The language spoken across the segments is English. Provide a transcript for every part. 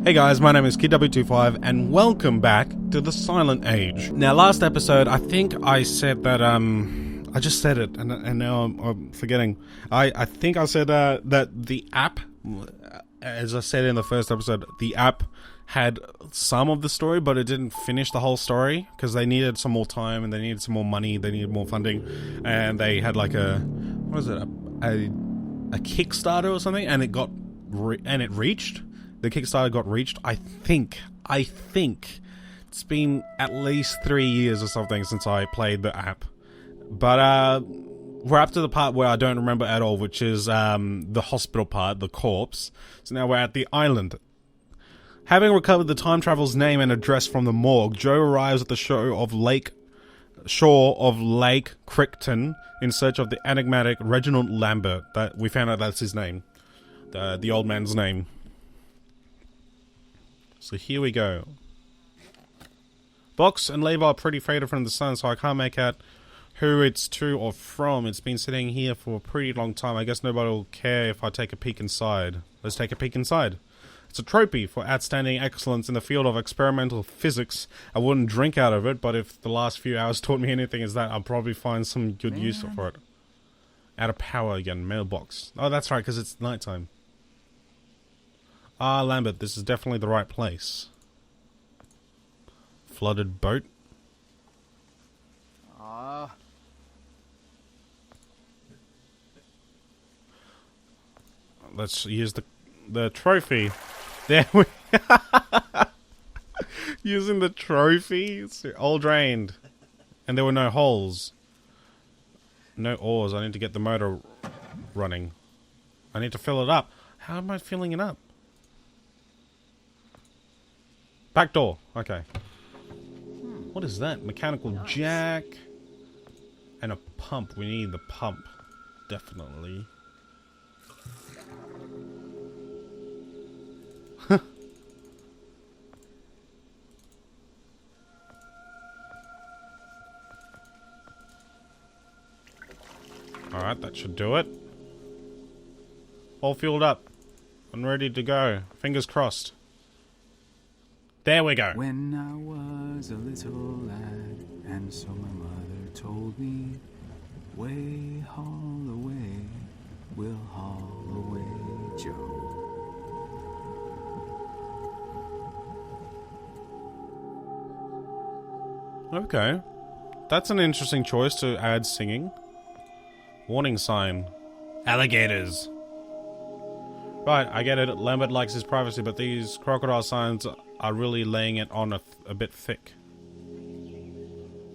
Hey guys, my name is KidW25 and welcome back to the Silent Age. Now last episode, I think I said that, I just said it and now I'm forgetting. I think I said that the app, as I said in the first episode, the app had some of the story, but it didn't finish the whole story because they needed some more time and they needed some more money, they needed more funding, and they had like a Kickstarter or something, and it got reached. The Kickstarter got reached. I think it's been at least 3 years or something since I played the app, but we're up to the part where I don't remember at all, which is the hospital part, the corpse. So now we're at the island. Having recovered the time traveler's name and address from the morgue, Joe arrives at the shore of Lake Crichton in search of the enigmatic Reginald Lambert. That we found out that's his name, the old man's name. So here we go. Box and label are pretty faded from the sun, so I can't make out who it's to or from. It's been sitting here for a pretty long time. I guess nobody will care if I take a peek inside. Let's take a peek inside. It's a trophy for outstanding excellence in the field of experimental physics. I wouldn't drink out of it, but if the last few hours taught me anything is that I'll probably find some good use for it. Out of power again, mailbox. Oh, that's right, because it's nighttime. Ah, Lambert, this is definitely the right place. Flooded boat. Let's use the trophy. There we using the trophy. It's all drained. And there were no holes. No oars. I need to get the motor running. I need to fill it up. How am I filling it up? Back door. Okay. What is that? Mechanical jack. And a pump. We need the pump. Definitely. Alright, that should do it. All fueled up and ready to go. Fingers crossed. There we go. When I was a little lad, and so my mother told me, way, haul away, we'll haul away, Joe. Okay. That's an interesting choice to add singing. Warning sign. Alligators. Right, I get it. Lambert likes his privacy, but these crocodile signs are really laying it on a bit thick.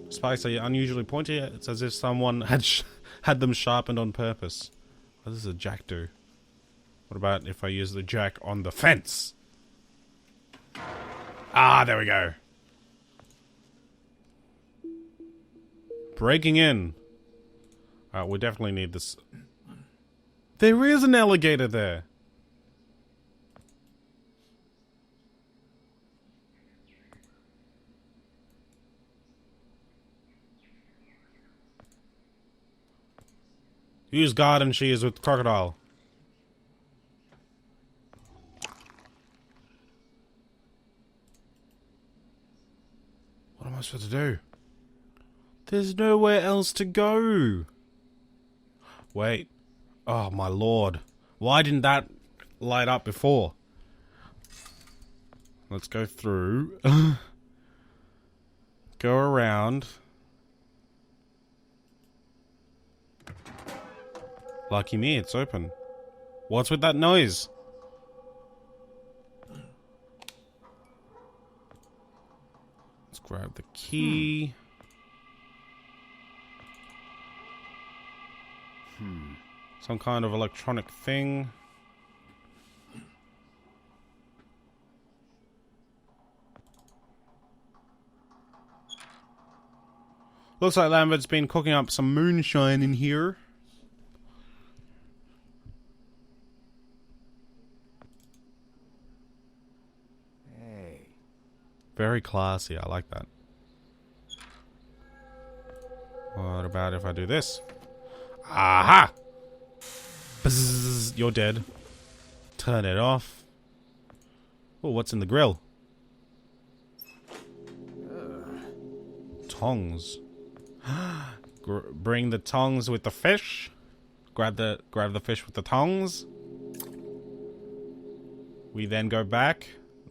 Spikes are unusually pointy. It's as if someone had them sharpened on purpose. What does a jack do? What about if I use the jack on the fence? Ah, there we go. Breaking in. We definitely need this. There is an alligator there. Use garden shears with crocodile. What am I supposed to do? There's nowhere else to go. Wait. Oh my lord. Why didn't that light up before? Let's go through. Go around. Lucky me, it's open. What's with that noise? Let's grab the key. Some kind of electronic thing. Looks like Lambert's been cooking up some moonshine in here. Hey. Very classy, I like that. What about if I do this? Aha! Bzzz, you're dead. Turn it off. Oh, what's in the grill? Tongs. Bring the tongs with the fish. Grab the fish with the tongs. We then go back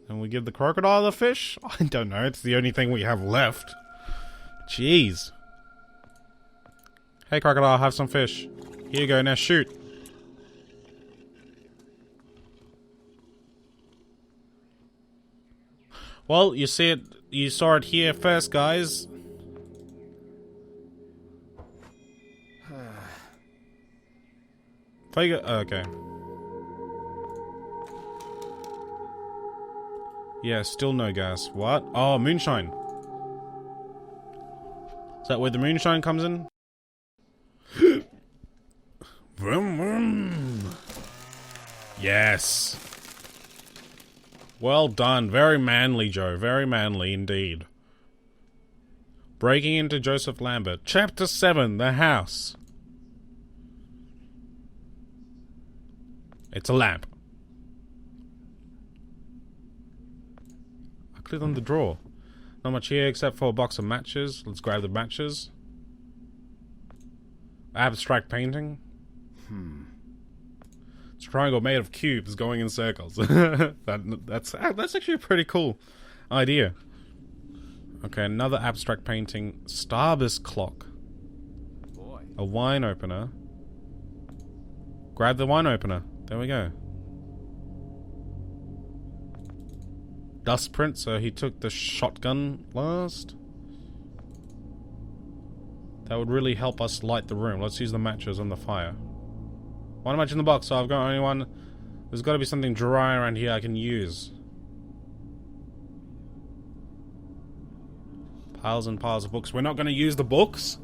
and we give the crocodile the fish. I don't know. It's the only thing we have left. Jeez. Hey, crocodile, have some fish. Here you go. Now shoot. Well, you see it. You saw it here first, guys. Okay. Yeah, still no gas. What? Oh, moonshine. Is that where the moonshine comes in? Vroom, vroom. Yes. Well done. Very manly, Joe. Very manly indeed. Breaking into Joseph Lambert. Chapter 7, The House. It's a lamp. I clicked on the drawer. Not much here except for a box of matches. Let's grab the matches. Abstract painting. It's a triangle made of cubes going in circles. That's actually a pretty cool idea. Okay, another abstract painting. Starburst clock. A wine opener. Grab the wine opener. There we go. Dust print, so he took the shotgun last. That would really help us light the room. Let's use the matches on the fire. One match in the box, so I've got only one. There's got to be something dry around here I can use. Piles and piles of books. We're not going to use the books?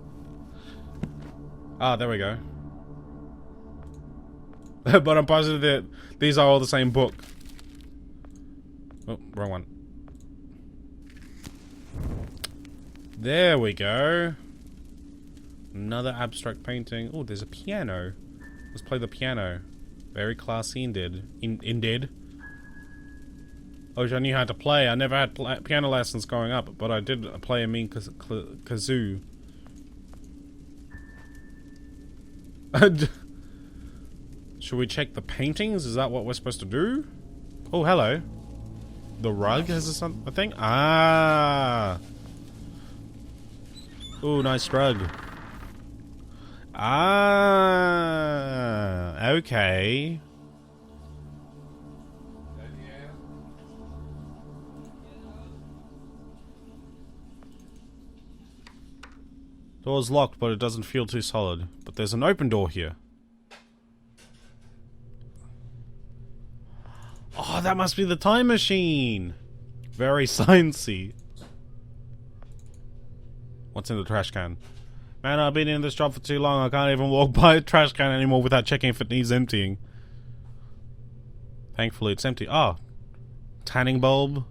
Ah, there we go. But I'm positive that these are all the same book. Oh, wrong one. There we go. Another abstract painting. Oh, there's a piano. Let's play the piano. Very classy indeed. Indeed. I wish I knew how to play. I never had piano lessons growing up, but I did play a mean kazoo. Should we check the paintings? Is that what we're supposed to do? Oh, hello. The rug has a thing? Ah. Ooh, nice rug. Ah. Okay. Door's locked, but it doesn't feel too solid. But there's an open door here. Oh, that must be the time machine. Very sciencey. What's in the trash can? Man, I've been in this job for too long. I can't even walk by a trash can anymore without checking if it needs emptying. Thankfully, it's empty. Ah, tanning bulb.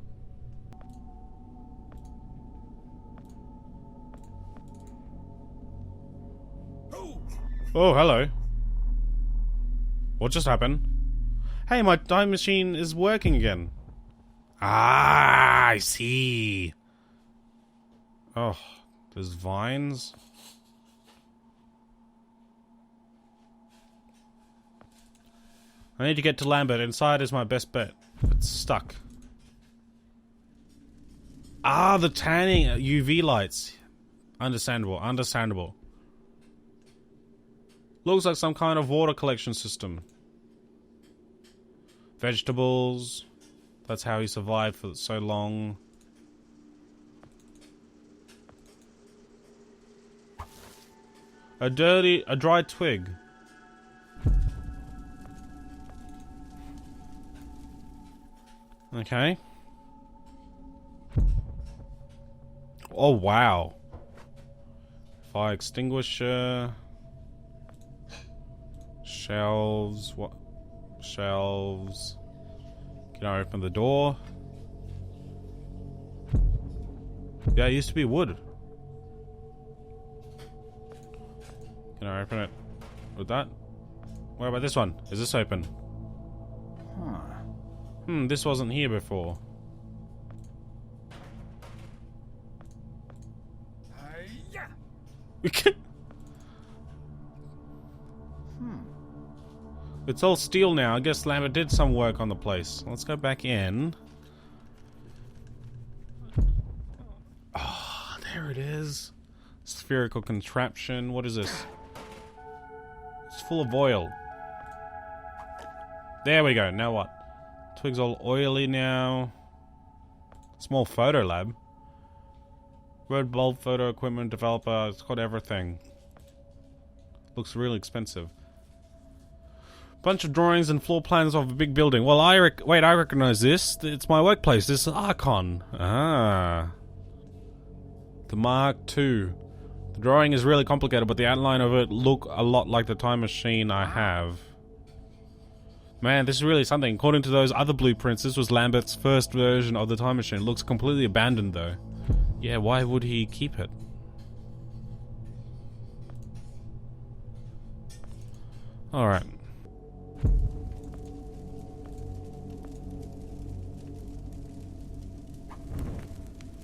Oh, hello. What just happened? Hey, my time machine is working again. Ah, I see. Oh, there's vines. I need to get to Lambert. Inside is my best bet. It's stuck. Ah, the tanning UV lights. Understandable, understandable. Looks like some kind of water collection system. Vegetables. That's how he survived for so long. A dry twig. Okay. Oh, wow. Fire extinguisher. Shelves. What? Shelves. Can I open the door? Yeah, it used to be wood. Can I open it with that? What about this one? Is this open? Huh. This wasn't here before. It's all steel now. I guess Lambert did some work on the place. Let's go back in. Oh, there it is. Spherical contraption. What is this? It's full of oil. There we go. Now what? Twigs all oily now. Small photo lab. Red bulb photo equipment developer. It's got everything. Looks really expensive. Bunch of drawings and floor plans of a big building. Well, I recognize this. It's my workplace. This is Archon. Ah. The Mark II. The drawing is really complicated, but the outline of it look a lot like the time machine I have. Man, this is really something. According to those other blueprints, this was Lambert's first version of the time machine. It looks completely abandoned, though. Yeah, why would he keep it? Alright.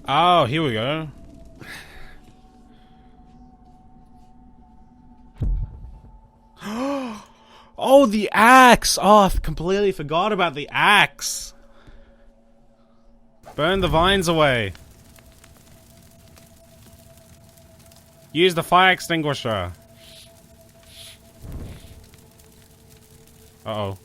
Oh, here we go. Oh, the axe! Oh, I completely forgot about the axe. Burn the vines away. Use the fire extinguisher. Uh-oh.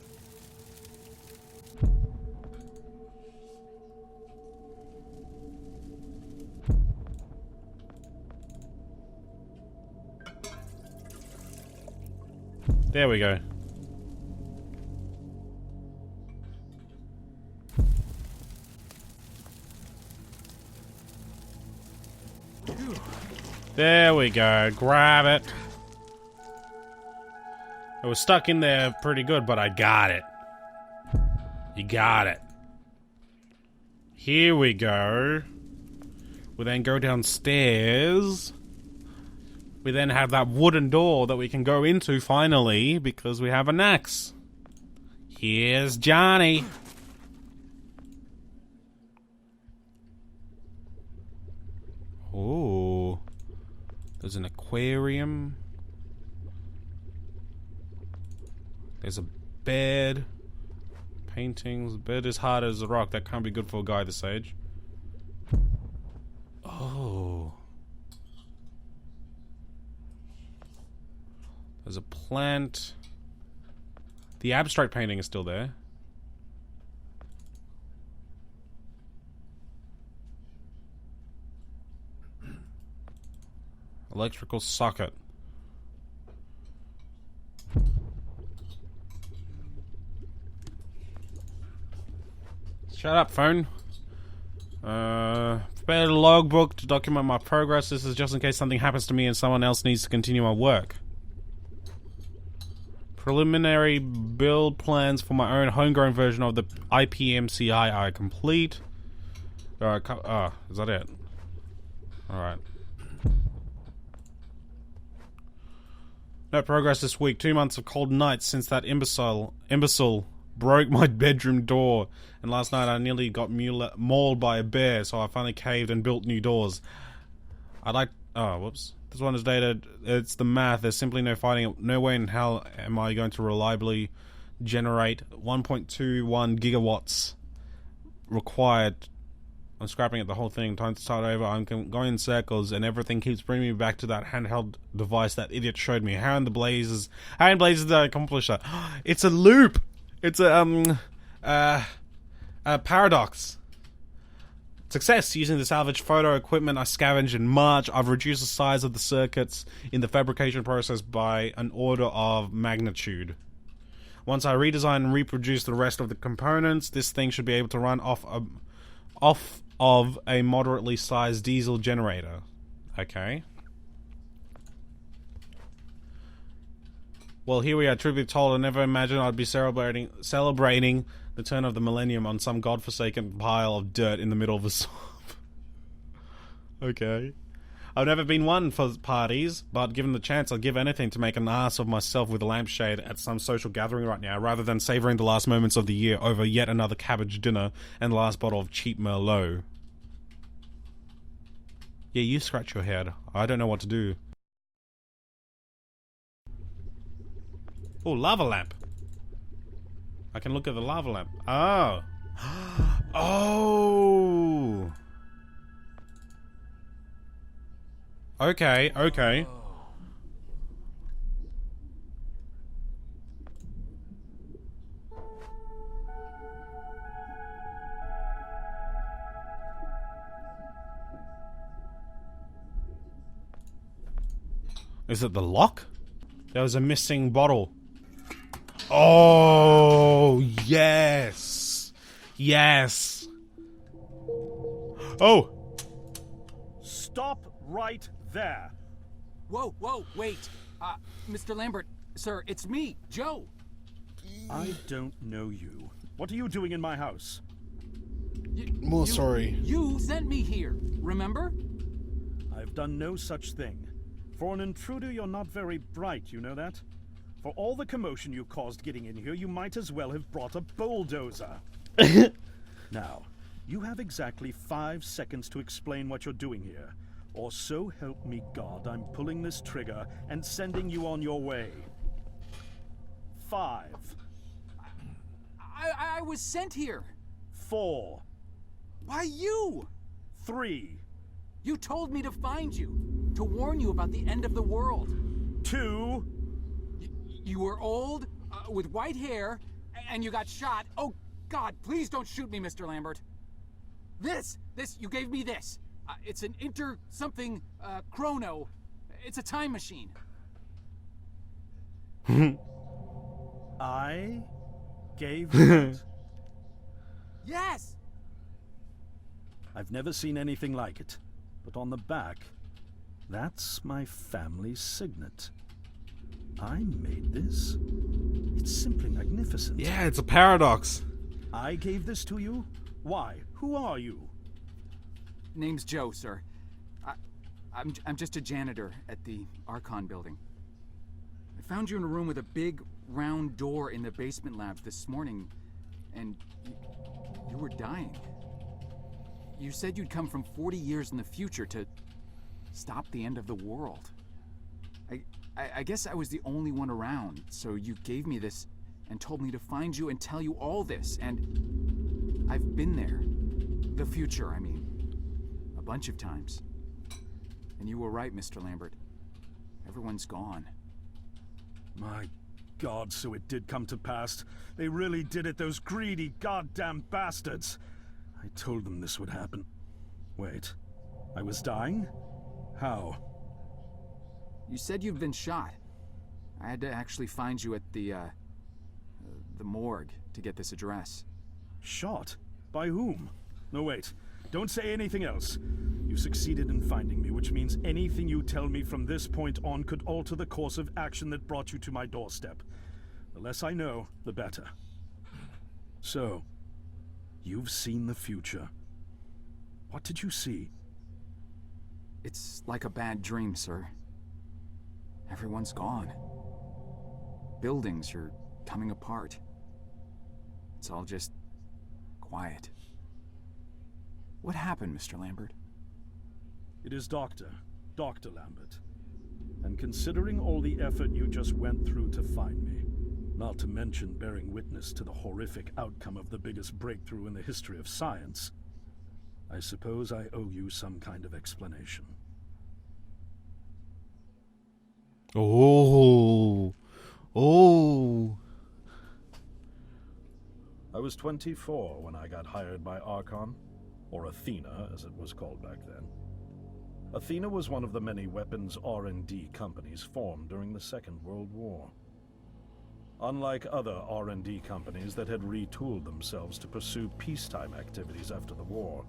There we go. There we go. Grab it. It was stuck in there pretty good, but I got it. You got it. Here we go. We then go downstairs. We then have that wooden door that we can go into finally because we have an axe. Here's Johnny. Oh. There's an aquarium. There's a bed. Paintings. The bed is hard as a rock. That can't be good for a guy this age. Oh. There's a plant. The abstract painting is still there. Electrical socket. Shut up, phone. Prepared a logbook to document my progress. This is just in case something happens to me and someone else needs to continue my work. Preliminary build plans for my own homegrown version of the IPMCI are complete. Alright, is that it? Alright. No progress this week. 2 months of cold nights since that imbecile broke my bedroom door. And last night I nearly got mauled by a bear, so I finally caved and built new doors. Oh, whoops. This one is dated. It's the math. There's simply no fighting. No way in hell am I going to reliably generate 1.21 gigawatts required. I'm scrapping at the whole thing. Time to start over. I'm going in circles, and everything keeps bringing me back to that handheld device that idiot showed me. How in blazes did I accomplish that? It's a loop. It's a paradox. Success. Using the salvage photo equipment I scavenged in March, I've reduced the size of the circuits in the fabrication process by an order of magnitude. Once I redesign and reproduce the rest of the components, this thing should be able to run off of a moderately sized diesel generator. Okay. Well, here we are, truth be told, I never imagined I'd be celebrating the turn of the millennium on some godforsaken pile of dirt in the middle of a swamp. Okay. I've never been one for parties, but given the chance, I'd give anything to make an ass of myself with a lampshade at some social gathering right now, rather than savouring the last moments of the year over yet another cabbage dinner and the last bottle of cheap Merlot. Yeah, you scratch your head. I don't know what to do. Oh, lava lamp. I can look at the lava lamp. Oh. Oh. Okay, okay. Is it the lock? There was a missing bottle. Oh, yes. Yes. Oh. Stop right there. Whoa, wait. Mr. Lambert, sir, it's me, Joe. I don't know you. What are you doing in my house? Sorry. You sent me here, remember? I've done no such thing. For an intruder, you're not very bright, you know that? For all the commotion you caused getting in here, you might as well have brought a bulldozer. Now, you have exactly 5 seconds to explain what you're doing here. Or so help me God, I'm pulling this trigger and sending you on your way. 5. I was sent here. 4. By you. 3. You told me to find you, to warn you about the end of the world. 2. You were old, with white hair, and you got shot. Oh, God, please don't shoot me, Mr. Lambert. You gave me this. It's an chrono. It's a time machine. I gave it. Yes! I've never seen anything like it. But on the back, that's my family signet. I made this. It's simply magnificent. Yeah, it's a paradox. I gave this to you? Why? Who are you? Name's Joe, sir. I'm just a janitor at the Archon building. I found you in a room with a big, round door in the basement labs this morning, and you were dying. You said you'd come from 40 years in the future to stop the end of the world. I guess I was the only one around, so you gave me this and told me to find you and tell you all this, and I've been there. The future, I mean. A bunch of times. And you were right, Mr. Lambert. Everyone's gone. My God, so it did come to pass. They really did it, those greedy goddamn bastards. I told them this would happen. Wait, I was dying? How? You said you'd been shot. I had to actually find you at the morgue to get this address. Shot? By whom? No, wait. Don't say anything else. You succeeded in finding me, which means anything you tell me from this point on could alter the course of action that brought you to my doorstep. The less I know, the better. So, you've seen the future. What did you see? It's like a bad dream, sir. Everyone's gone. Buildings are coming apart. It's all just quiet. What happened, Mr. Lambert? It is Dr. Lambert. And considering all the effort you just went through to find me, not to mention bearing witness to the horrific outcome of the biggest breakthrough in the history of science, I suppose I owe you some kind of explanation. Oh. Oh. I was 24 when I got hired by Archon, or Athena as it was called back then. Athena was one of the many weapons R&D companies formed during the Second World War. Unlike other R&D companies that had retooled themselves to pursue peacetime activities after the war,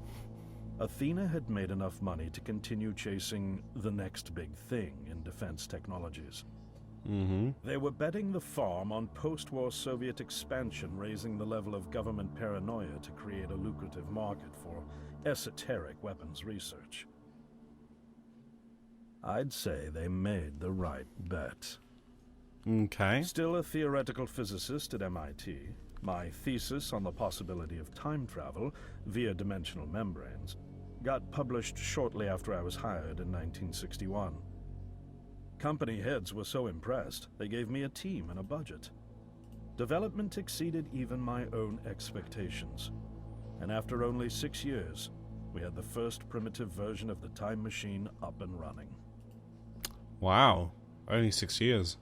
Athena had made enough money to continue chasing the next big thing in defense technologies. They were betting the farm on post-war Soviet expansion, raising the level of government paranoia to create a lucrative market for esoteric weapons research. I'd say they made the right bet. Okay. Still a theoretical physicist at MIT, my thesis on the possibility of time travel via dimensional membranes got published shortly after I was hired in 1961. Company heads were so impressed, they gave me a team and a budget. Development exceeded even my own expectations. And after only 6 years, we had the first primitive version of the time machine up and running. Wow. Only 6 years.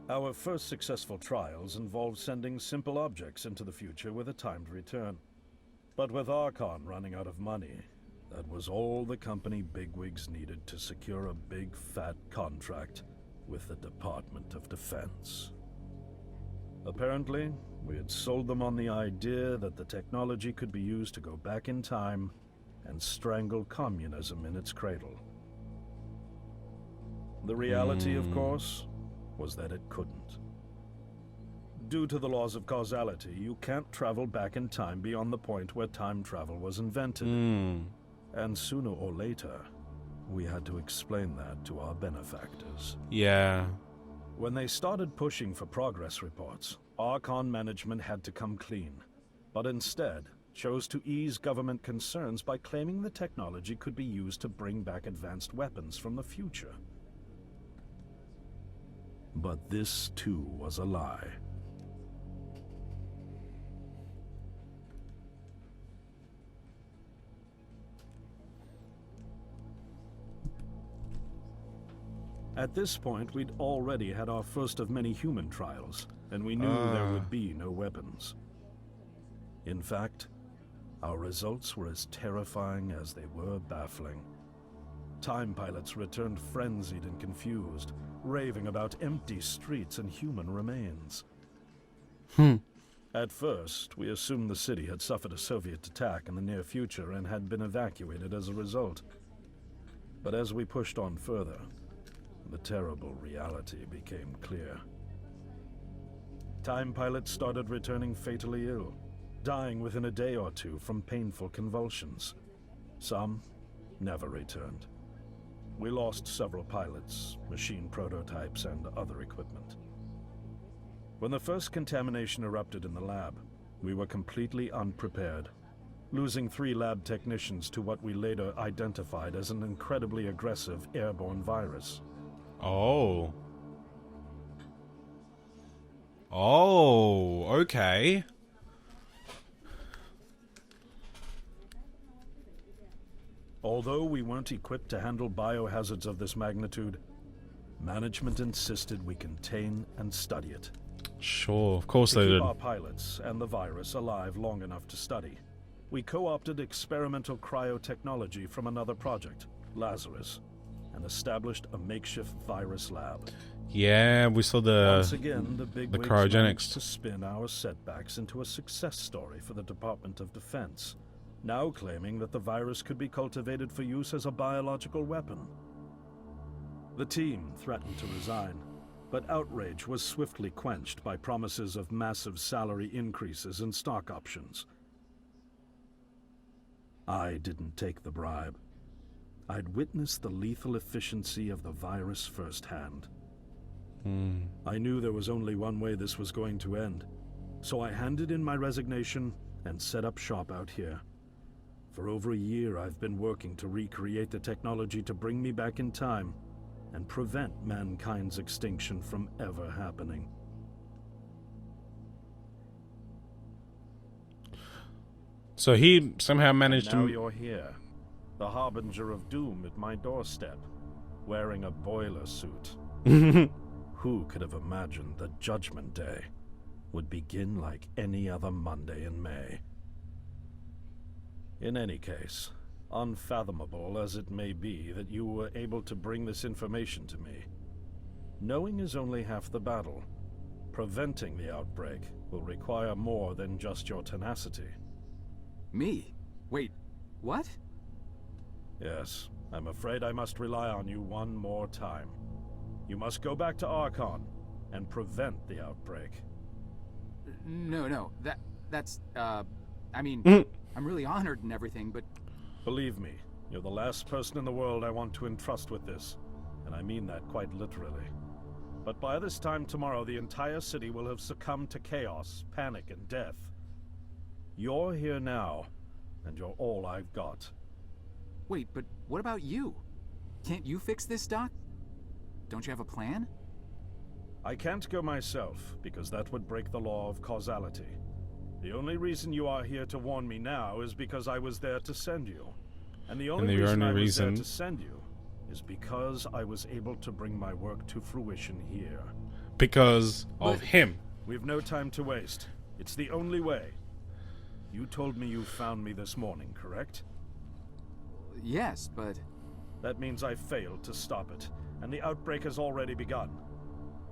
Our first successful trials involved sending simple objects into the future with a timed return. But with Archon running out of money, that was all the company bigwigs needed to secure a big fat contract with the Department of Defense. Apparently, we had sold them on the idea that the technology could be used to go back in time and strangle communism in its cradle. The reality, of course, was that it couldn't. Due to the laws of causality, you can't travel back in time beyond the point where time travel was invented. And sooner or later, we had to explain that to our benefactors. Yeah. When they started pushing for progress reports, Archon management had to come clean, but instead chose to ease government concerns by claiming the technology could be used to bring back advanced weapons from the future. But this, too, was a lie. At this point, we'd already had our first of many human trials, and we knew there would be no weapons. In fact, our results were as terrifying as they were baffling. Time pilots returned frenzied and confused, raving about empty streets and human remains. At first, we assumed the city had suffered a Soviet attack in the near future and had been evacuated as a result. But as we pushed on further, the terrible reality became clear. Time pilots started returning fatally ill, dying within a day or two from painful convulsions. Some never returned. We lost several pilots, machine prototypes, and other equipment. When the first contamination erupted in the lab, we were completely unprepared, losing 3 lab technicians to what we later identified as an incredibly aggressive airborne virus. Oh. Oh, okay. Although we weren't equipped to handle biohazards of this magnitude, management insisted we contain and study it. Sure, of course To they keep did. our pilots and the virus alive long enough to study, we co-opted experimental cryotechnology from another project, Lazarus, and established a makeshift virus lab. Yeah, we saw Once the again, the big cryogenics. managed to spin our setbacks into a success story for the Department of Defense, now claiming that the virus could be cultivated for use as a biological weapon. The team threatened to resign, but outrage was swiftly quenched by promises of massive salary increases and stock options. I didn't take the bribe. I'd witnessed the lethal efficiency of the virus firsthand. I knew there was only one way this was going to end, so I handed in my resignation and set up shop out here. For over a year, I've been working to recreate the technology to bring me back in time and prevent mankind's extinction from ever happening. So he somehow managed And now to... you're here, the harbinger of doom at my doorstep, wearing a boiler suit. Who could have imagined that Judgment Day would begin like any other Monday in May? In any case, unfathomable as it may be that you were able to bring this information to me, knowing is only half the battle. Preventing the outbreak will require more than just your tenacity. Me? Wait, what? Yes, I'm afraid I must rely on you one more time. You must go back to Archon and prevent the outbreak. No, That's, I mean, I'm really honored and everything, but... Believe me, you're the last person in the world I want to entrust with this. And I mean that quite literally. But by this time tomorrow, the entire city will have succumbed to chaos, panic, and death. You're here now, and you're all I've got. Wait, but what about you? Can't you fix this, Doc? Don't you have a plan? I can't go myself, because that would break the law of causality. The only reason you are here to warn me now is because I was there to send you. And the only reason I was there to send you is because I was able to bring my work to fruition here. Because of him. We've no time to waste. It's the only way. You told me you found me this morning, correct? Yes, but... That means I failed to stop it, and the outbreak has already begun.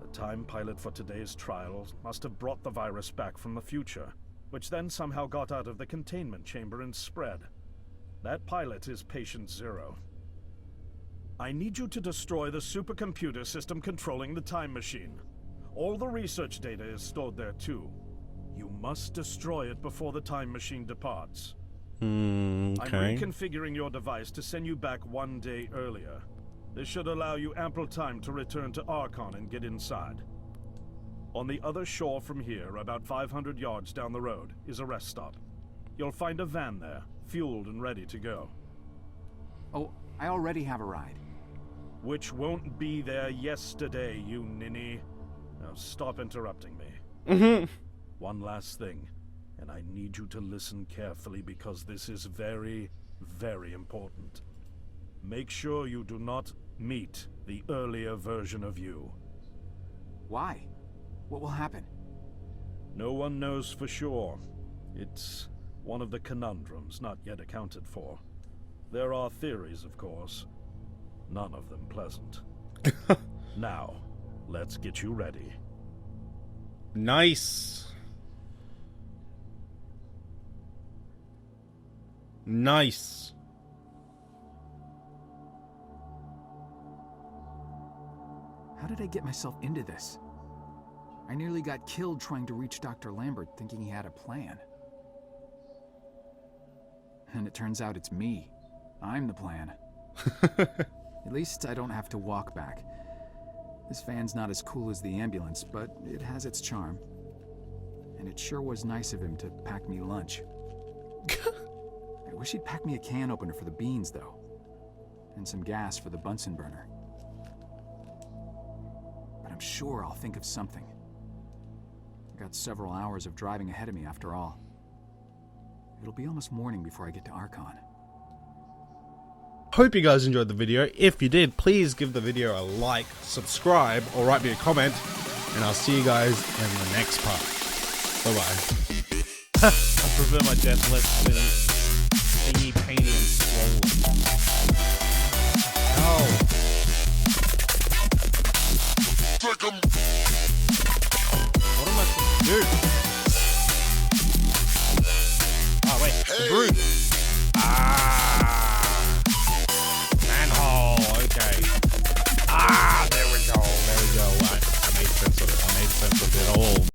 The time pilot for today's trial must have brought the virus back from the future, which then somehow got out of the containment chamber and spread. That pilot is Patient Zero. I need you to destroy the supercomputer system controlling the time machine. All the research data is stored there too. You must destroy it before the time machine departs. Okay. I'm reconfiguring your device to send you back 1 day earlier. This should allow you ample time to return to Archon and get inside. On the other shore from here, about 500 yards down the road, is a rest stop. You'll find a van there, fueled and ready to go. Oh, I already have a ride. Which won't be there yesterday, you ninny. Now stop interrupting me. One last thing, and I need you to listen carefully because this is very, very important. Make sure you do not meet the earlier version of you. Why? What will happen? No one knows for sure. It's one of the conundrums not yet accounted for. There are theories, of course. None of them pleasant. Now, let's get you ready. Nice. Nice. How did I get myself into this? I nearly got killed trying to reach Dr. Lambert thinking he had a plan. And it turns out it's me. I'm the plan. At least I don't have to walk back. This van's not as cool as the ambulance, but it has its charm. And it sure was nice of him to pack me lunch. I wish he'd pack me a can opener for the beans, though. And some gas for the Bunsen burner. But I'm sure I'll think of something. I've got several hours of driving ahead of me after all. It'll be almost morning before I get to Archon. Hope you guys enjoyed the video. If you did, please give the video a like, subscribe, or write me a comment. And I'll see you guys in the next part. Bye-bye. I prefer my death less thingy, painy, and swollen. Oh. What am I supposed to do? Oh wait, the broom.